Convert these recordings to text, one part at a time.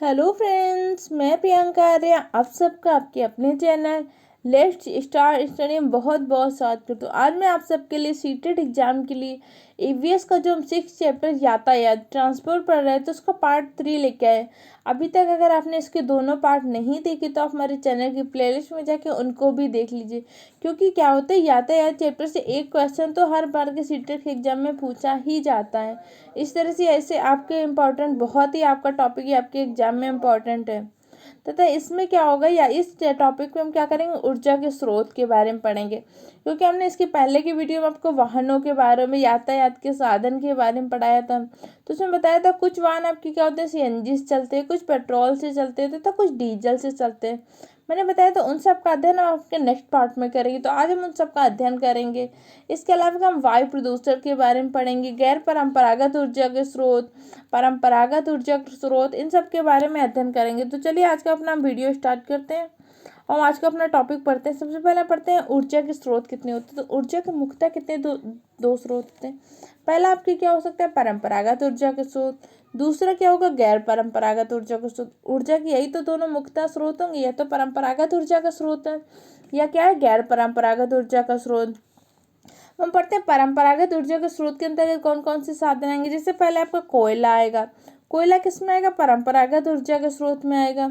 Hello friends, मैं प्रियंका आर्या आप सबका आपके अपने चैनल लेट्स स्टार्ट स्टडी में बहुत बहुत स्वागत करता हूँ। आज मैं आप सबके लिए सीटेट एग्जाम के लिए ईवीएस का जो हम 6 चैप्टर यातायात ट्रांसपोर्ट पढ़ रहे हैं तो उसका पार्ट 3 लेके आए। अभी तक अगर आपने इसके दोनों पार्ट नहीं देखे तो आप हमारे चैनल की प्लेलिस्ट में जाके उनको भी देख लीजिए, क्योंकि क्या होता है यातायात चैप्टर से एक क्वेश्चन तो हर बार के सीटेट के एग्जाम में पूछा ही जाता है। इस तरह से ऐसे आपके इम्पोर्टेंट बहुत ही आपका टॉपिक ही आपके एग्जाम में इम्पोर्टेंट है। तथा इसमें क्या होगा या इस टॉपिक पे हम क्या करेंगे, ऊर्जा के स्रोत के बारे में पढ़ेंगे, क्योंकि हमने इसके पहले की वीडियो में आपको वाहनों के बारे में यातायात के साधन के बारे में पढ़ाया था। तो उसमें बताया था कुछ वाहन आपके क्या होते हैं सीएनजी से चलते हैं, कुछ पेट्रोल से चलते हैं तथा कुछ डीजल से चलते हैं। मैंने बताया था उन सब का अध्ययन हम आपके नेक्स्ट पार्ट में करेंगे, तो आज हम उन सब का अध्ययन करेंगे। इसके अलावा हम वायु प्रदूषण के बारे में पढ़ेंगे, गैर परंपरागत ऊर्जा के स्रोत, परंपरागत ऊर्जा के स्रोत, इन सब के बारे में अध्ययन करेंगे। तो चलिए आज का अपना वीडियो स्टार्ट करते हैं और आज का अपना टॉपिक पढ़ते हैं। सबसे पहले पढ़ते हैं ऊर्जा के स्रोत कितने होते हैं। तो ऊर्जा के मुख्यतः कितने दो स्रोत होते हैं। पहला आपके क्या हो सकता है, परंपरागत ऊर्जा के स्रोत। दूसरा क्या होगा, गैर परंपरागत ऊर्जा के स्रोत। ऊर्जा की यही तो दोनों मुख्यतः स्रोत होंगे, या तो परंपरागत ऊर्जा का स्रोत है या क्या है, गैर परंपरागत ऊर्जा का स्रोत। हम पढ़ते हैं परंपरागत ऊर्जा के स्रोत के अंतर्गत कौन कौन से साधन आएंगे। जैसे पहले आपका कोयला आएगा। कोयला किस में आएगा, परंपरागत ऊर्जा के स्रोत में आएगा।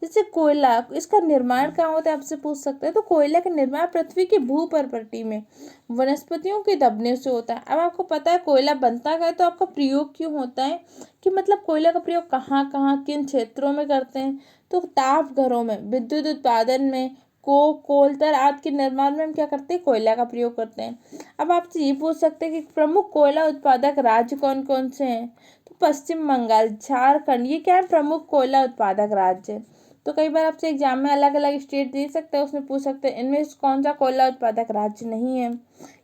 जैसे कोयला, इसका निर्माण कहाँ होता है आपसे पूछ सकते हैं। तो कोयला का निर्माण पृथ्वी की भूपर्वती में वनस्पतियों के दबने से होता है। अब आपको पता है कोयला बनता है तो आपका प्रयोग क्यों होता है, कि मतलब कोयला का प्रयोग कहाँ कहाँ किन क्षेत्रों में करते हैं। तो ताप घरों में, विद्युत उत्पादन में, कोलतर आदि के निर्माण में हम क्या करते हैं, कोयला का प्रयोग करते हैं। अब आपसे ये पूछ सकते हैं कि प्रमुख कोयला उत्पादक राज्य कौन कौन से हैं। तो पश्चिम बंगाल, झारखंड, ये क्या है, प्रमुख कोयला उत्पादक राज्य। तो कई बार आपसे एग्जाम में अलग अलग स्टेट दे सकते हैं, उसमें पूछ सकते हैं इनमें से कौन सा कोयला उत्पादक राज्य नहीं है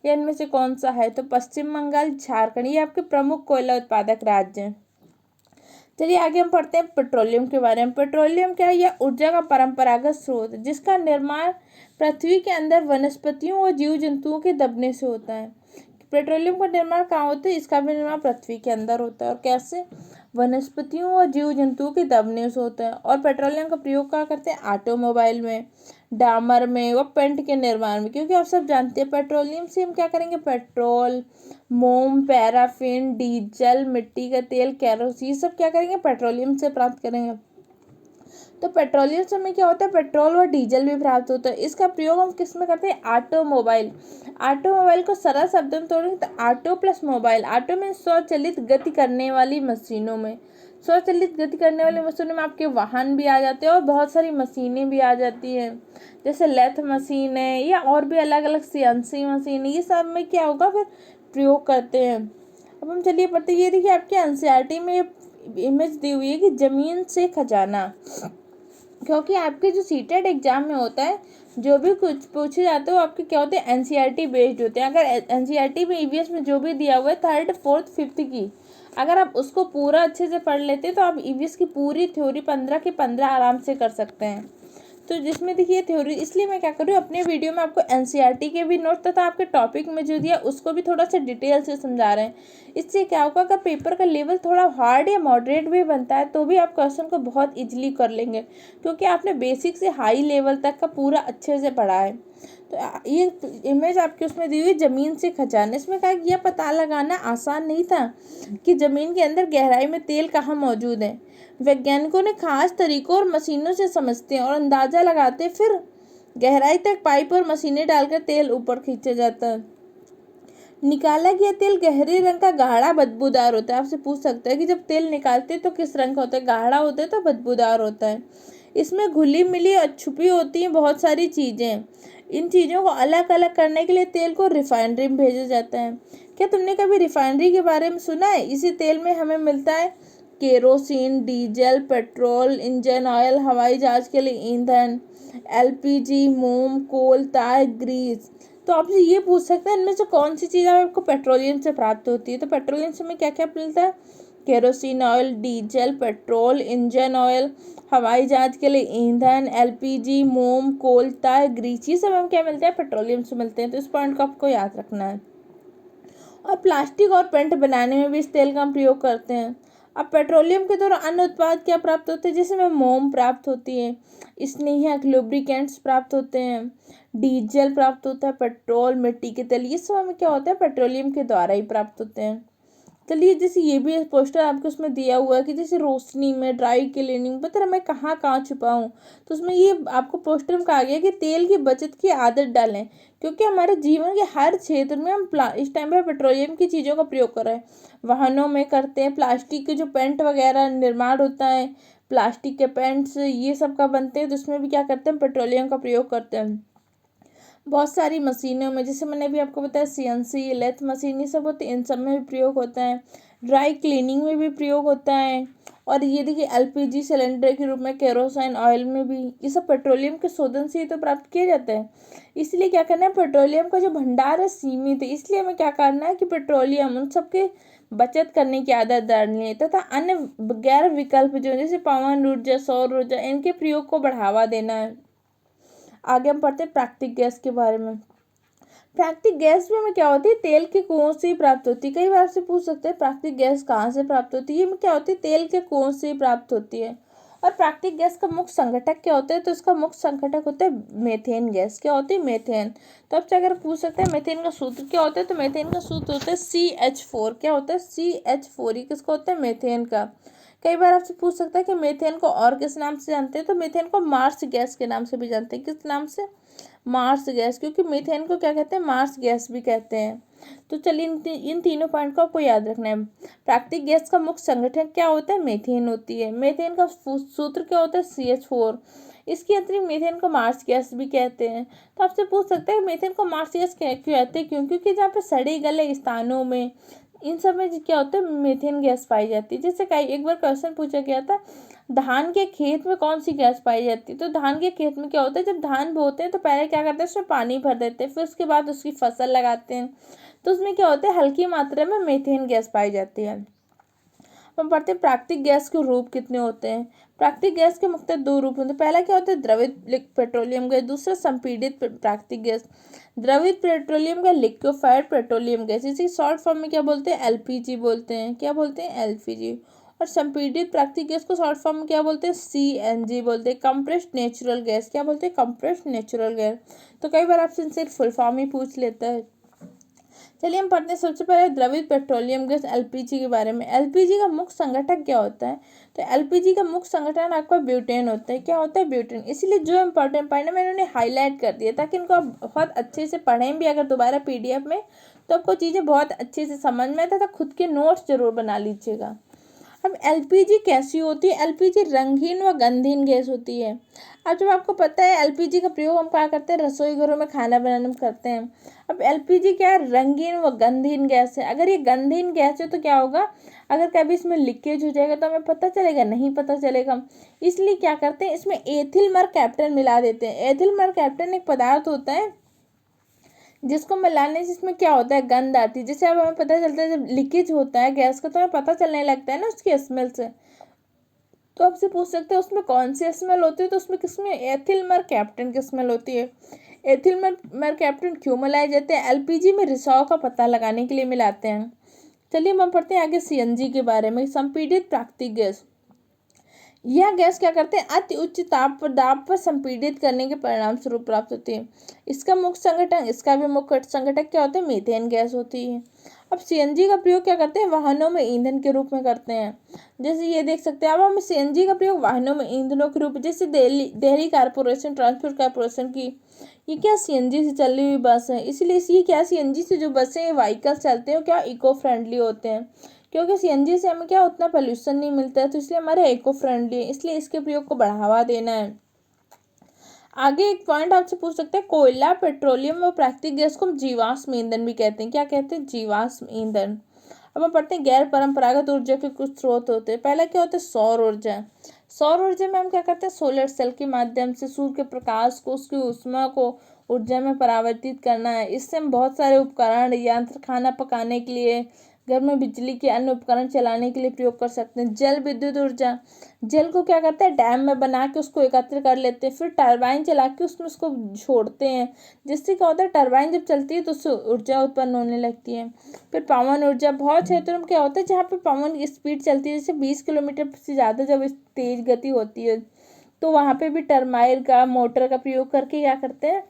या इनमें से कौन सा है। तो पश्चिम बंगाल, झारखंड, ये आपके प्रमुख कोयला उत्पादक राज्य हैं। चलिए आगे हम पढ़ते हैं पेट्रोलियम के बारे में। पेट्रोलियम क्या है, यह ऊर्जा का परंपरागत स्रोत है जिसका निर्माण पृथ्वी के अंदर वनस्पतियों और जीव जंतुओं के दबने से होता है। पेट्रोलियम का निर्माण कहाँ होता है, इसका भी निर्माण पृथ्वी के अंदर होता है। और कैसे, वनस्पतियों और जीव जंतुओं के दबने से होता है। और पेट्रोलियम का प्रयोग कहाँ करते हैं, ऑटोमोबाइल में, डामर में व पेंट के निर्माण में, क्योंकि आप सब जानते हैं पेट्रोलियम से हम क्या करेंगे, पेट्रोल, मोम, पैराफिन, डीजल, मिट्टी का तेल, केरोसिन, सब क्या करेंगे, पेट्रोलियम से प्राप्त करेंगे। तो पेट्रोलियम से हमें क्या होता है, पेट्रोल और डीजल भी प्राप्त होता है। इसका प्रयोग हम किस में करते हैं, ऑटोमोबाइल। ऑटोमोबाइल को सरल शब्दों में तोड़ेंगे तो ऑटो प्लस मोबाइल। ऑटो में स्वचालित गति करने वाली मशीनों में, स्वचालित गति करने वाली मशीनों में आपके वाहन भी आ जाते हैं और बहुत सारी मशीनें भी आ जाती हैं, जैसे लेथ मशीन है या और भी अलग अलग सीएनसी मशीन है। ये सब में क्या होगा, फिर प्रयोग करते हैं। अब हम चलिए पढ़ते हैं। ये देखिए आपके एनसीईआरटी में इमेज दी हुई है कि जमीन से खजाना, क्योंकि आपके जो सीटेट एग्जाम में होता है जो भी कुछ पूछे जाते हैं वो आपके क्या होते हैं, एनसीईआरटी बेस्ड होते हैं। अगर एनसीईआरटी में ईवीएस में जो भी दिया हुआ है थर्ड फोर्थ फिफ्थ की, अगर आप उसको पूरा अच्छे से पढ़ लेते हैं तो आप ईवीएस की पूरी थ्योरी 15 के 15 आराम से कर सकते हैं। तो जिसमें देखिए थ्योरी, इसलिए मैं क्या कर रही हूँ अपने वीडियो में आपको एनसीईआरटी के भी नोट तथा आपके टॉपिक में जो दिया उसको भी थोड़ा सा डिटेल से समझा रहे हैं। इससे क्या होगा, अगर पेपर का लेवल थोड़ा हार्ड या मॉडरेट भी बनता है तो भी आप क्वेश्चन को बहुत इजीली कर लेंगे, क्योंकि आपने बेसिक से हाई लेवल तक का पूरा अच्छे से पढ़ा है। तो ये इमेज आपके उसमें दी हुई जमीन से खजाना, इसमें कहा यह पता लगाना आसान नहीं था कि जमीन के अंदर गहराई में तेल कहाँ मौजूद है। वैज्ञानिकों ने खास तरीकों और मशीनों से समझते हैं और अंदाजा लगाते, फिर गहराई तक पाइप और मशीनें डालकर तेल ऊपर खींचा जाता है। निकाला गया तेल गहरे रंग का गाढ़ा बदबूदार होता है। आपसे पूछ सकते हैं कि जब तेल निकालते हैं तो किस रंग का होता है, गाढ़ा होता है तो बदबूदार होता है। इसमें घुली मिली और छुपी होती हैं बहुत सारी चीज़ें। इन चीज़ों को अलग अलग करने के लिए तेल को रिफाइनरी में भेजा जाता है। क्या तुमने कभी रिफाइनरी के बारे में सुना है। इसी तेल में हमें मिलता है kerosene, diesel, petrol, engine oil, हवाई जहाज के लिए ईंधन, एलपीजी, मोम, कोल, तार, ग्रीस। तो आपसे ये पूछ सकते हैं इनमें से कौन सी चीज़ आपको पेट्रोलियम से प्राप्त होती है। तो पेट्रोलियम से हमें क्या क्या मिलता है, kerosene oil, diesel, petrol, engine oil, हवाई जहाज के लिए ईंधन, एलपीजी, मोम, कोल, तार, ग्रीस, ये सब हम क्या मिलते हैं, पेट्रोलियम से मिलते हैं। तो इस पॉइंट को आपको याद रखना है। और प्लास्टिक और पेंट बनाने में भी इस तेल का हम प्रयोग करते हैं। अब पेट्रोलियम के द्वारा अन्य उत्पाद क्या प्राप्त होते हैं, जैसे में मोम प्राप्त होती है, स्नेहक लुब्रिकेंट्स प्राप्त होते हैं, डीजल प्राप्त होता है, पेट्रोल, मिट्टी के तेल, ये सब हमें क्या होता है पेट्रोलियम के द्वारा ही प्राप्त होते हैं। चलिए जैसे ये भी पोस्टर आपको उसमें दिया हुआ है कि जैसे रोशनी में, ड्राई क्लीनिंग, पता है मैं कहाँ कहाँ छुपा हूँ, तो उसमें ये आपको पोस्टर में कहा गया कि तेल की बचत की आदत डालें, क्योंकि हमारे जीवन के हर क्षेत्र में हम इस टाइम पे पेट्रोलियम की चीज़ों का प्रयोग कर रहे हैं। वाहनों में करते हैं, प्लास्टिक के जो पेंट वगैरह निर्माण होता है, प्लास्टिक के पेंट्स ये सब का बनते हैं, तो उसमें भी क्या करते हैं पेट्रोलियम का प्रयोग करते हैं। बहुत सारी मशीनों में, जैसे मैंने अभी आपको बताया सीएनसी, लेथ मशीन, ये सब होती है, इन सब में भी प्रयोग होता है। ड्राई क्लीनिंग में भी प्रयोग होता है। और ये देखिए एलपीजी सिलेंडर के रूप में, केरोसिन ऑयल में भी, ये सब पेट्रोलियम के शोधन से ही तो प्राप्त किया जाता है। इसलिए क्या करना है, पेट्रोलियम का जो भंडार है सीमित है, इसलिए हमें क्या करना है कि पेट्रोलियम उन सबके बचत करने की आदत डालनी है, तथा अन्य गैर विकल्प जो जैसे पवन ऊर्जा, सौर ऊर्जा, इनके प्रयोग को बढ़ावा देना है। आगे हम पढ़ते हैं प्राकृतिक गैस के बारे में। प्राकृतिक गैस में हमें क्या होती है, तेल के कुओं से ही प्राप्त होती है। कई बार आपसे पूछ सकते हैं प्राकृतिक गैस कहाँ से प्राप्त होती है, ये क्या होती है, तेल के कुओं से ही प्राप्त होती है। और प्राकृतिक गैस का मुख्य संघटक क्या होता है, तो इसका मुख्य संघटक होता है मेथेन गैस। क्या होती है, मेथेन। तो आपसे अगर पूछ सकते हैं मेथेन का सूत्र क्या होता है, तो मेथेन का सूत्र होता है CH4। क्या होता है, CH4। ये किसका होता है, मेथेन का। कई बार आपसे पूछ सकता है कि मेथेन को और किस नाम से जानते हैं, तो मेथेन को मार्स गैस के नाम से भी जानते हैं। किस नाम से, मार्स गैस, क्योंकि मीथेन को क्या कहते हैं, मार्स गैस भी कहते हैं। तो चलिए इन तीनों पॉइंट को आपको याद रखना है। प्राकृतिक गैस का मुख्य संगठन क्या होता है, मीथेन होती है। मीथेन का सूत्र क्या होता है, CH4। इसके अतिरिक्त मीथेन को मार्स गैस भी कहते हैं। तो आपसे पूछ सकते हैं मीथेन को मार्स गैस क्यों कहते हैं, क्योंकि जहाँ पे सड़े गले स्थानों में, इन सब में क्या होता है, मीथेन गैस पाई जाती है। जैसे कई एक बार क्वेश्चन पूछा गया था, धान के खेत में कौन सी गैस पाई जाती है, तो धान के खेत में क्या होता है, जब धान बोते हैं तो पहले क्या करते हैं, उसमें पानी भर देते हैं, फिर उसके बाद उसकी फसल लगाते हैं, तो उसमें क्या होता है, हल्की मात्रा में मीथेन गैस पाई जाती है। हम पढ़ते हैं प्राकृतिक गैस के रूप कितने होते हैं। प्राकृतिक गैस के मुख्यतः दो रूप होते हैं। पहला क्या होता है, द्रवित पेट्रोलियम गैस, दूसरा संपीड़ित प्राकृतिक गैस। द्रवित petroleum gas, liquefied petroleum gas, इसे शॉर्ट फॉर्म में क्या बोलते हैं, LPG बोलते हैं। क्या बोलते हैं, LPG। और संपीड़ित प्राकृतिक गैस को शॉर्ट फॉर्म में क्या बोलते हैं, CNG बोलते हैं। कंप्रेस्ड नेचुरल गैस, क्या बोलते हैं, कंप्रेस्ड नेचुरल गैस। तो कई बार आपसे इनसे फुल फॉर्म ही पूछ लेता है। चलिए हम पढ़ते हैं सबसे पहले द्रवित पेट्रोलियम गैस LPG के बारे में। LPG का मुख्य संगठक क्या होता है, तो LPG का मुख्य संगठन आपका ब्यूटेन होता है। क्या होता है, ब्यूटेन। इसीलिए जो इम्पोर्टेंट पॉइंट है मैंने उन्हें हाईलाइट कर दिया, ताकि इनको आप बहुत अच्छे से पढ़ें भी अगर दोबारा PDF में, तो आपको चीज़ें बहुत अच्छे से समझ में आता था। खुद के नोट्स जरूर बना लीजिएगा। अब LPG कैसी होती है, LPG रंगीन व गंधहीन गैस होती है। अब जब आपको पता है LPG का प्रयोग हम क्या करते हैं, रसोई घरों में खाना बनाने में करते हैं। अब LPG क्या है, रंगीन व गंधहीन गैस है। अगर ये गंधहीन गैस है तो क्या होगा, अगर कभी इसमें लीकेज हो जाएगा तो हमें पता चलेगा, नहीं पता चलेगा। इसलिए क्या करते हैं, इसमें एथिल मरकैप्टन मिला देते हैं। एथिल मरकैप्टन एक पदार्थ होता है जिसको मिलाने से इसमें क्या होता है, गंध आती है। जैसे अब हमें पता चलता है जब लीकेज होता है गैस का, तो हमें पता चलने लगता है ना उसकी स्मेल से। तो आपसे पूछ सकते हैं उसमें कौन सी स्मेल होती है, तो उसमें किसमें, एथिल मरकैप्टन की स्मेल होती है। एथिल मरकैप्टन क्यों मिलाए जाते हैं, LPG में रिसाव का पता लगाने के लिए मिलाते हैं। चलिए हम पढ़ते हैं आगे CNG के बारे में। संपीड़ित प्राकृतिक गैस, यह गैस क्या करते हैं, अति उच्च ताप पर दाब पर संपीड़ित करने के परिणाम स्वरूप प्राप्त होती है। इसका मुख्य संगठन, इसका भी मुख्य संगठक क्या होता है, मीथेन गैस होती है। अब CNG का प्रयोग क्या करते हैं, वाहनों में ईंधन के रूप में करते हैं। जैसे ये देख सकते हैं अब हम CNG का प्रयोग वाहनों में ईंधनों के रूप, जैसे दिल्ली कारपोरेशन ट्रांसपोर्ट कारपोरेशन की, ये क्या CNG से चली हुई बस है। इसलिए इसी क्या, CNG से जो बसें व्हीकल्स चलते हैं क्या इको फ्रेंडली होते हैं, क्योंकि CNG से हमें क्या उतना पोल्यूशन नहीं मिलता है, तो इसलिए हमारे इको फ्रेंडली है, इसलिए इसके प्रयोग को बढ़ावा देना है। आगे एक पॉइंट आपसे पूछ सकते हैं, कोयला, पेट्रोलियम और प्राकृतिक गैस को हम जीवाश्म ईंधन भी कहते हैं। क्या कहते हैं, जीवाश्म ईंधन। अब हम पढ़ते हैं गैर परंपरागत ऊर्जा के कुछ स्रोत होते हैं। पहला क्या होता है, सौर ऊर्जा। सौर ऊर्जा में हम क्या करते हैं, सोलर सेल के माध्यम से सूर्य के प्रकाश को, उसकी ऊष्मा को ऊर्जा में परावर्तित करना है। इससे हम बहुत सारे उपकरण, यंत्र, खाना पकाने के लिए, घर में बिजली के अन्य उपकरण चलाने के लिए प्रयोग कर सकते हैं। जल विद्युत ऊर्जा, जल को क्या करते हैं, डैम में बना के उसको एकत्र कर लेते हैं, फिर टरबाइन चला के उसमें उसको छोड़ते हैं, जिससे क्या होता है, टरबाइन जब चलती है तो उससे ऊर्जा उत्पन्न होने लगती है। फिर पवन ऊर्जा, बहुत क्षेत्रों में क्या होता है जहाँ पे पवन की स्पीड चलती है, जैसे 20 किलोमीटर से ज़्यादा जब तेज गति होती है, तो वहाँ पे भी टरबाइन का मोटर का प्रयोग करके क्या करते हैं,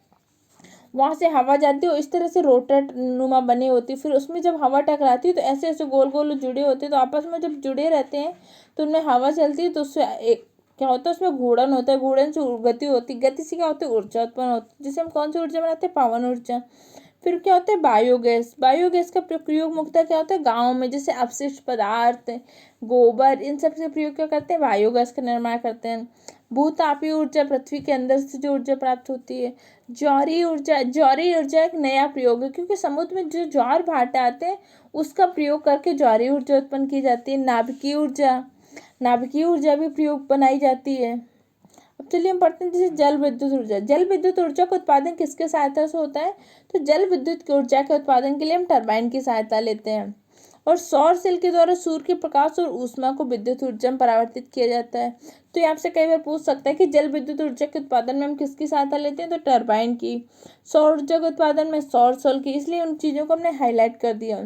वहाँ से हवा जाती है, इस तरह से रोटर नुमा बनी होती है, फिर उसमें जब हवा टकराती है तो ऐसे ऐसे गोल गोल जुड़े होते हैं, तो आपस में जब जुड़े रहते हैं तो उनमें हवा चलती है, तो उससे एक क्या होता है, उसमें घूर्णन होता है, घूर्णन से गति होती है, गति से क्या होती है, ऊर्जा उत्पन्न होती है, जिसे हम कौन सी ऊर्जा बनाते हैं, पवन ऊर्जा। फिर क्या होता है, बायोगैस, बायोगैस का प्रयोग मुख्यतः क्या होता है, गाँव में जैसे अपशिष्ट पदार्थ, गोबर, इन सब से प्रयोग क्या करते हैं, बायोगैस का निर्माण करते हैं। भूतापीय ऊर्जा, पृथ्वी के अंदर से जो ऊर्जा प्राप्त होती है। ज्वारीय ऊर्जा, ज्वारीय ऊर्जा एक नया प्रयोग है, क्योंकि समुद्र में जो ज्वार भाटे आते हैं उसका प्रयोग करके ज्वारीय ऊर्जा उत्पन्न की जाती है। नाभिकीय ऊर्जा, नाभिकीय ऊर्जा भी प्रयोग बनाई जाती है। अब चलिए हम पढ़ते हैं जैसे जल विद्युत ऊर्जा। जल विद्युत ऊर्जा का उत्पादन किसके सहायता से होता है, तो जल विद्युत ऊर्जा के उत्पादन के लिए हम टरबाइन की सहायता लेते हैं। और सौर सेल के द्वारा सूर्य के प्रकाश और ऊष्मा को विद्युत ऊर्जा में परिवर्तित किया जाता है। तो ये आपसे कई बार पूछ सकता है कि जल विद्युत ऊर्जा के उत्पादन में हम किसकी सहायता लेते हैं, तो टरबाइन की। सौर ऊर्जा के उत्पादन में सौर सेल की, इसलिए उन चीज़ों को हमने हाईलाइट कर दिया।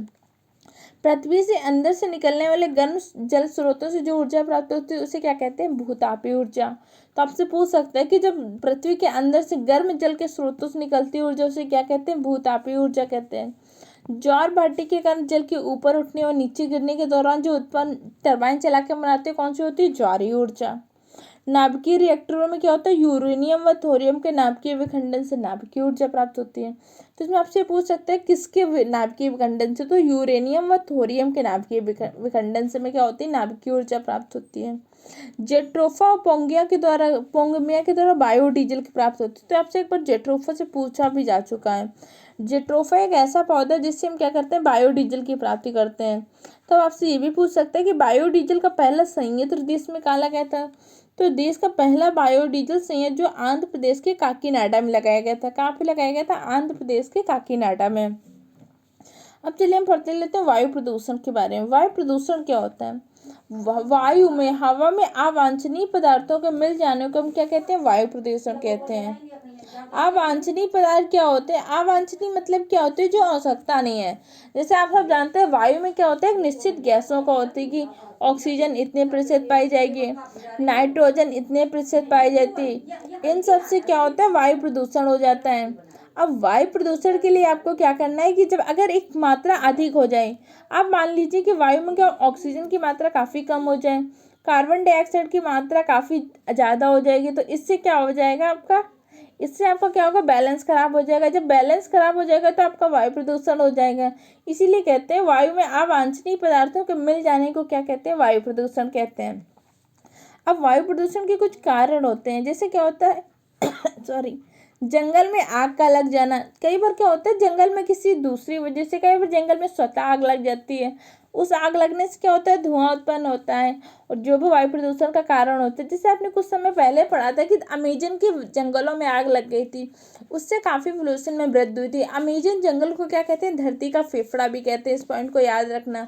पृथ्वी से अंदर से निकलने वाले गर्म जल स्रोतों से जो ऊर्जा प्राप्त होती है उसे क्या कहते हैं, भूतापीय ऊर्जा। तो आपसे पूछ सकता है कि जब पृथ्वी के अंदर से गर्म जल के स्रोतों से निकलती ऊर्जा उसे क्या कहते हैं, भूतापीय ऊर्जा कहते हैं। ज्वार भाटे के कारण जल के ऊपर उठने और नीचे गिरने के दौरान जो उत्पन्न टरबाइन चला के बनाते हैं, कौन सी होती है, ज्वारीय ऊर्जा। नाभिकीय रिएक्टरों में क्या होता है, यूरेनियम व थोरियम के नाभिकीय विखंडन से नाभिकीय ऊर्जा प्राप्त होती है। तो इसमें आपसे पूछ सकते हैं किसके नाभिकीय विखंडन से, तो यूरेनियम व थोरियम के नाभिकीय विखंडन से में क्या होती है, नाभिकीय ऊर्जा प्राप्त होती है। जेट्रोफा और पोंगमिया के द्वारा बायोडीजल की प्राप्त होती है। तो आपसे एक बार जेट्रोफा से पूछा भी जा चुका है। जेट्रोफा एक ऐसा पौधा है जिससे हम क्या करते हैं, बायोडीजल की प्राप्ति करते हैं। तो आपसे ये भी पूछ सकते हैं कि बायोडीजल का पहला संयंत्र देश में कहाँ लगाया था, तो देश का पहला बायोडीजल संयंत्र जो आंध्र प्रदेश के काकीनाडा में लगाया गया था। कहाँ पे लगाया गया था, आंध्र प्रदेश के काकीनाडा में। अब चलिए हम पढ़ते लेते हैं वायु प्रदूषण के बारे में। वायु प्रदूषण क्या होता है, वायु में, हवा में अवांछनीय पदार्थों के मिल जाने को हम क्या कहते हैं, वायु प्रदूषण कहते हैं। अवांछनीय पदार्थ क्या होते हैं, अवांछनीय मतलब क्या होते हैं, जो आवश्यकता नहीं है। जैसे आप सब जानते हैं वायु में क्या होता है, एक निश्चित गैसों का होती है कि ऑक्सीजन इतने प्रतिशत पाई जाएगी, नाइट्रोजन इतने प्रतिशत पाई जाती, इन सब से क्या होता है, वायु प्रदूषण हो जाता है। अब वायु प्रदूषण के लिए आपको क्या करना है कि जब अगर एक मात्रा अधिक हो जाए, आप मान लीजिए कि वायु में क्या ऑक्सीजन की मात्रा काफ़ी कम हो जाए, कार्बन डाइऑक्साइड की मात्रा काफ़ी ज़्यादा हो जाएगी, तो इससे क्या हो जाएगा आपका, इससे आपका क्या होगा, बैलेंस खराब हो जाएगा। जब बैलेंस खराब हो जाएगा तो आपका वायु प्रदूषण हो जाएगा। इसीलिए कहते हैं वायु में अवांछनीय पदार्थों के मिल जाने को क्या कहते हैं, वायु प्रदूषण कहते हैं। अब वायु प्रदूषण के कुछ कारण होते हैं, जैसे क्या होता है सॉरी, जंगल में आग का लग जाना। कई बार क्या होता है, जंगल में किसी दूसरी वजह से कई बार जंगल में स्वतः आग लग जाती है, उस आग लगने से क्या होता है, धुआं उत्पन्न होता है, और जो भी वायु प्रदूषण का कारण होता है। जैसे आपने कुछ समय पहले पढ़ा था कि अमेजन के जंगलों में आग लग गई थी, उससे काफ़ी पोल्यूशन में वृद्धि हुई थी। अमेजन जंगल को क्या कहते हैं, धरती का फेफड़ा भी कहते हैं, इस पॉइंट को याद रखना।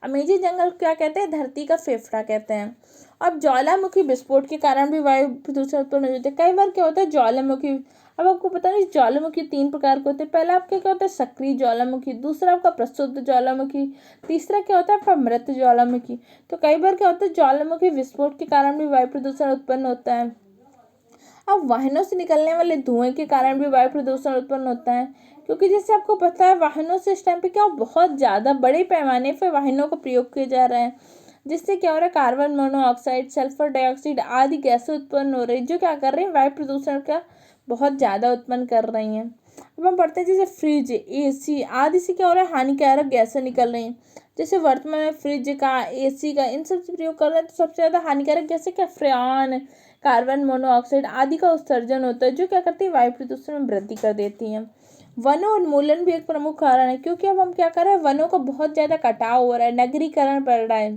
अमेजन जंगल को क्या कहते हैं, धरती का फेफड़ा कहते हैं। अब ज्वालामुखी विस्फोट के कारण भी वायु प्रदूषण उत्पन्न हो जाता है। कई बार क्या होता है, ज्वालामुखी, अब आपको पता नहीं ज्वालामुखी 3 प्रकार के होते हैं। पहला आपका क्या होता है, सक्रिय ज्वालामुखी, दूसरा आपका प्रशुद्ध ज्वालामुखी, तीसरा क्या होता है आपका मृत ज्वालामुखी। तो कई बार क्या होता है, ज्वालामुखी विस्फोट के कारण भी वायु प्रदूषण उत्पन्न होता है। अब वाहनों से निकलने वाले धुएं के कारण भी वायु प्रदूषण उत्पन्न होता है, क्योंकि जैसे आपको पता है वाहनों से इस टाइम पे क्या बहुत ज़्यादा बड़े पैमाने पर वाहनों का प्रयोग किया जा रहा है, जिससे क्या हो रहा है, कार्बन मोनोऑक्साइड, सल्फर डाइऑक्साइड आदि गैसें उत्पन्न हो रही है, जो क्या कर रही है, वायु प्रदूषण का बहुत ज़्यादा उत्पन्न कर रही हैं। अब हम पढ़ते हैं जैसे फ्रिज, एसी आदि से क्या हो रहा है, हानिकारक गैसें निकल रही हैं। जैसे वर्तमान में फ्रिज का, एसी का, इन सब से प्रयोग कर रहे हैं, तो सबसे ज़्यादा हानिकारक गैसें क्या, फ्रेन, कार्बन मोनोऑक्साइड आदि का उत्सर्जन होता है, जो क्या करती है, वायु प्रदूषण में वृद्धि कर देती हैं। वनों उन्मूलन भी एक प्रमुख कारण है, क्योंकि अब हम क्या कर रहे हैं, वनों का बहुत ज़्यादा कटाव हो रहा है, नगरीकरण बढ़ रहा है।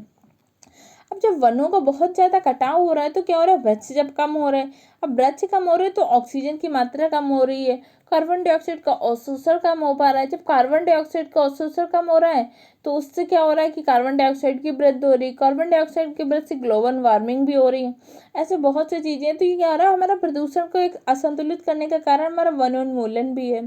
अब जब वनों का बहुत ज़्यादा कटाव हो रहा है तो क्या हो रहा है, वृक्ष जब कम हो रहे हैं, अब वृक्ष कम हो रहे हैं तो ऑक्सीजन की मात्रा कम हो रही है, कार्बन डाइऑक्साइड का अवशोषण कम हो पा रहा है। जब कार्बन डाइऑक्साइड का अवशोषण कम हो रहा है तो उससे क्या हो रहा है कि कार्बन डाइऑक्साइड की वृद्धि हो रही है, कार्बन डाइऑक्साइड की वृद्धि से ग्लोबल वार्मिंग भी हो रही है। ऐसे बहुत सी चीज़ें हैं। तो ये क्या हो रहा है, हमारा प्रदूषण को एक असंतुलित करने का कारण हमारा वनोन्मूलन भी है।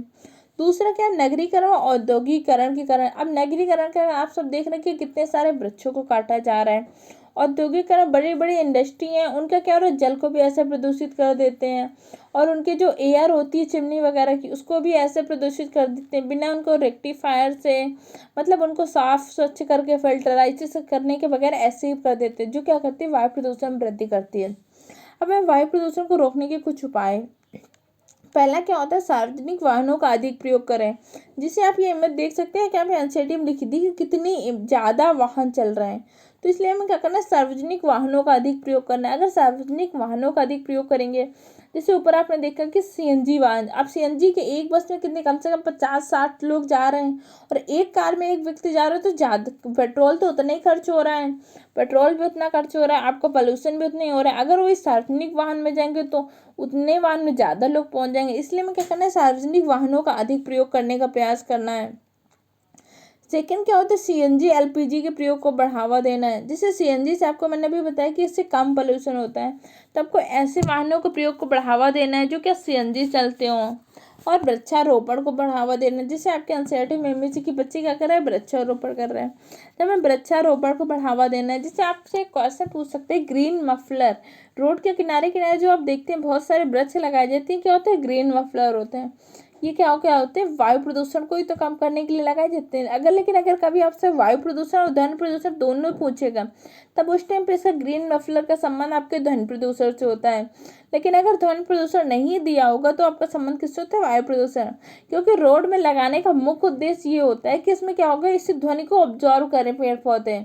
दूसरा क्या है, नगरीकरण और औद्योगिकरण के कारण। अब नगरीकरण के कारण आप सब देख रहे हैं कि कितने सारे वृक्षों को काटा जा रहा है। औद्योगिकरण, बड़ी बड़ी इंडस्ट्री हैं, उनका क्या हो रहा है, जल को भी ऐसे प्रदूषित कर देते हैं और उनके जो एयर होती है चिमनी वगैरह की, उसको भी ऐसे प्रदूषित कर देते हैं बिना उनको रेक्टिफायर से, मतलब उनको साफ स्वच्छ करके फिल्टराइज से करने के बगैर ऐसे ही कर देते हैं, जो क्या करती है, वायु प्रदूषण में वृद्धि करती है। अब मैं वायु प्रदूषण को रोकने के कुछ उपाय। पहला क्या होता है, सार्वजनिक वाहनों का अधिक प्रयोग करें। जिसे आप ये इमेज देख सकते हैं कि आप एनसीईआरटी में लिखी थी कि कितनी ज़्यादा वाहन चल रहे हैं, तो इसलिए हमें क्या करना है, सार्वजनिक वाहनों का अधिक प्रयोग करना है। अगर सार्वजनिक वाहनों का अधिक प्रयोग करेंगे, जैसे ऊपर आपने देखा कि सीएनजी वाहन, अब सीएनजी के एक बस में कितने, कम से कम 50-60 लोग जा रहे हैं और एक कार में एक व्यक्ति जा रहा है, तो ज़्यादा पेट्रोल तो उतना ही खर्च हो रहा है, पेट्रोल भी उतना खर्च हो रहा है, आपको पोल्यूशन भी उतना ही हो रहा है। अगर वो इस सार्वजनिक वाहन में जाएंगे तो उतने वाहन में ज़्यादा लोग पहुंच जाएंगे। इसलिए हमें क्या करना है, सार्वजनिक वाहनों का अधिक प्रयोग करने का प्रयास करना है। सेकेंड क्या होता है, सीएनजी एलपीजी के प्रयोग को बढ़ावा देना है। जैसे सीएनजी से आपको मैंने भी बताया कि इससे कम पोल्यूशन होता है, तो आपको ऐसे वाहनों के प्रयोग को बढ़ावा देना है जो क्या सीएनजी चलते हों। और वृक्षारोपण को बढ़ावा देना है। जैसे आपके एनसीईआरटी में एमएससी की बच्चे क्या कर रहे हैं, वृक्षारोपण कर रहे हैं, तो हमें वृक्षारोपण को बढ़ावा देना है। जैसे आपसे एक क्वेश्चन पूछ सकते हैं, ग्रीन मफलर, रोड के किनारे किनारे जो आप देखते हैं बहुत सारे वृक्ष लगाए जाते हैं, क्या होते हैं, ग्रीन मफलर होते हैं। ये क्या होते हैं, वायु प्रदूषण को ही तो कम करने के लिए लगाए जाते हैं। अगर कभी आपसे वायु प्रदूषण और ध्वनि प्रदूषण दोनों पूछेगा, तब उस टाइम पे इसका ग्रीन मफलर का संबंध आपके ध्वनि प्रदूषण से होता है। लेकिन अगर ध्वनि प्रदूषण नहीं दिया होगा तो आपका संबंध किससे होता है, वायु प्रदूषण। क्योंकि रोड में लगाने का मुख्य उद्देश्य ये होता है कि इसमें क्या होगा, इससे ध्वनि को ऑब्जॉर्व करें पेड़ पौधे,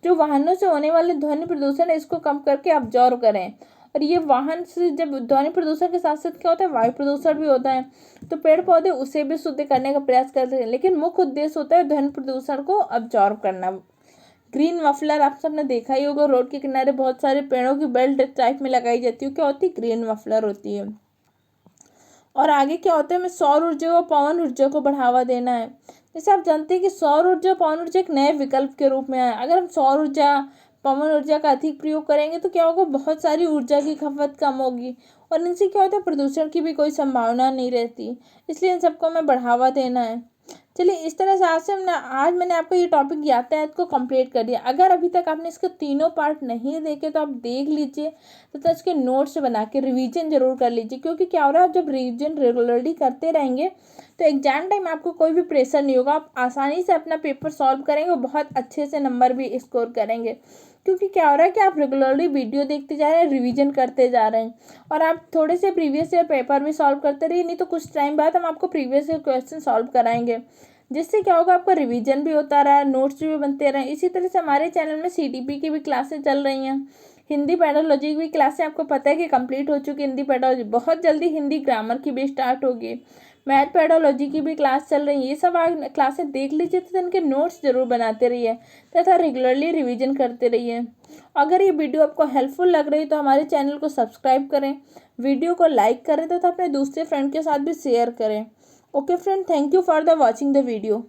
जो वाहनों से होने वाले ध्वनि प्रदूषण है इसको कम करके ऑब्जॉर्व करें। और ये वाहन से जब ध्वनि प्रदूषण के साथ साथ क्या होता है, वायु प्रदूषण भी होता है, तो पेड़ पौधे उसे भी शुद्ध करने का प्रयास करते हैं। लेकिन मुख्य उद्देश्य होता है ध्वनि प्रदूषण को ऑब्जॉर्व करना। ग्रीन मफलर आप सबने देखा ही होगा, रोड के किनारे बहुत सारे पेड़ों की बेल्ट टाइप में लगाई जाती है, क्या होती है, ग्रीन मफलर होती है। और आगे क्या होता है, हमें सौर ऊर्जा और पवन ऊर्जा को बढ़ावा देना है। जैसे आप जानते हैं कि सौर ऊर्जा पवन ऊर्जा एक नए विकल्प के रूप में आए। अगर हम सौर ऊर्जा पवन ऊर्जा का अधिक प्रयोग करेंगे तो क्या होगा, बहुत सारी ऊर्जा की खपत कम होगी और इनसे क्या होता है, प्रदूषण की भी कोई संभावना नहीं रहती। इसलिए इन सबको हमें बढ़ावा देना है। चलिए, इस तरह से आज मैंने आपको ये टॉपिक यातायात को कंप्लीट कर दिया। अगर अभी तक आपने इसके तीनों पार्ट नहीं देखे तो आप देख लीजिए, तो इसके नोट्स बना के रिवीजन जरूर कर लीजिए। क्योंकि क्या हो रहा है, आप जब रिवीजन रेगुलरली करते रहेंगे तो एग्जाम टाइम आपको कोई भी प्रेशर नहीं होगा, आप आसानी से अपना पेपर सॉल्व करेंगे और बहुत अच्छे से नंबर भी स्कोर करेंगे। क्योंकि क्या हो रहा है कि आप रेगुलरली वीडियो देखते जा रहे हैं, रिवीजन करते जा रहे हैं और आप थोड़े से प्रीवियस ईयर पेपर भी सॉल्व करते रहिए। नहीं तो कुछ टाइम बाद हम आपको प्रीवियस ईयर क्वेश्चन सॉल्व कराएंगे, जिससे क्या होगा, आपका रिवीजन भी होता रहा, नोट्स भी बनते रहे। इसी तरह से हमारे चैनल में सीटीपी की भी क्लासेस चल रही हैं, हिंदी पेडोलॉजी की भी क्लासें आपको पता है कि कंप्लीट हो चुकी है। हिंदी पेडोलॉजी बहुत जल्दी, हिंदी ग्रामर की भी स्टार्ट होगी, मैथ पेडोलॉजी की भी क्लास चल रही है। ये सब क्लासें देख लीजिए तथा इनके नोट्स जरूर बनाते रहिए तथा रेगुलरली रिवीजन करते रहिए। अगर ये वीडियो आपको हेल्पफुल लग रही है तो हमारे चैनल को सब्सक्राइब करें, वीडियो को लाइक करें तथा अपने दूसरे फ्रेंड के साथ भी शेयर करें। Okay friend, thank you for the watching the video.